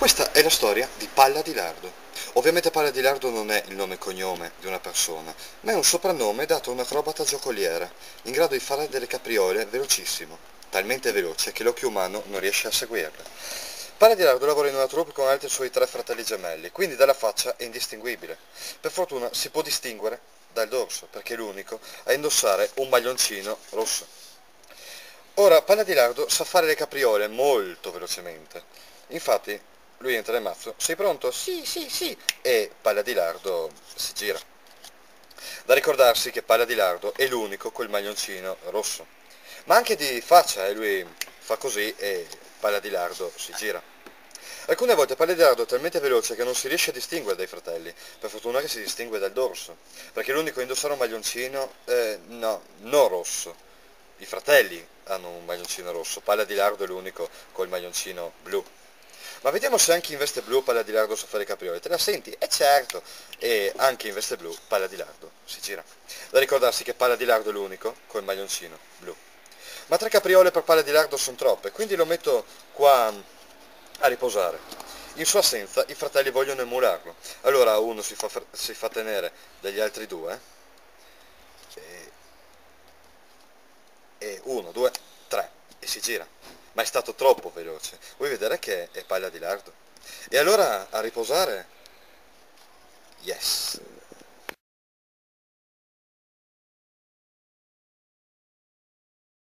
Questa è la storia di Palla di Lardo. Ovviamente Palla di Lardo non è il nome e cognome di una persona, ma è un soprannome dato a un acrobata giocoliere, in grado di fare delle capriole velocissimo, talmente veloce che l'occhio umano non riesce a seguirle. Palla di Lardo lavora in una troupe con altri suoi tre fratelli gemelli, quindi dalla faccia è indistinguibile. Per fortuna si può distinguere dal dorso, perché è l'unico a indossare un maglioncino rosso. Ora, Palla di Lardo sa fare le capriole molto velocemente. Infatti, lui entra nel mazzo. Sei pronto? Sì, sì, sì. E Palla di Lardo si gira. Da ricordarsi che Palla di Lardo è l'unico col maglioncino rosso. Ma anche di faccia, e lui fa così e Palla di Lardo si gira. Alcune volte Palla di Lardo è talmente veloce che non si riesce a distinguere dai fratelli. Per fortuna che si distingue dal dorso. Perché è l'unico a indossare un maglioncino, no, non rosso. I fratelli hanno un maglioncino rosso, Palla di Lardo è l'unico col maglioncino blu. Ma vediamo se anche in veste blu Palla di Lardo sa fare le capriole. Te la senti? Certo! E anche in veste blu Palla di Lardo si gira. Da ricordarsi che Palla di Lardo è l'unico col maglioncino blu. Ma tre capriole per Palla di Lardo sono troppe, quindi lo metto qua a riposare. In sua assenza i fratelli vogliono emularlo. Allora uno si fa tenere dagli altri due e uno, due, tre e si gira. Ma è stato troppo veloce. Vuoi vedere che è Palla di Lardo? E allora a riposare? Yes.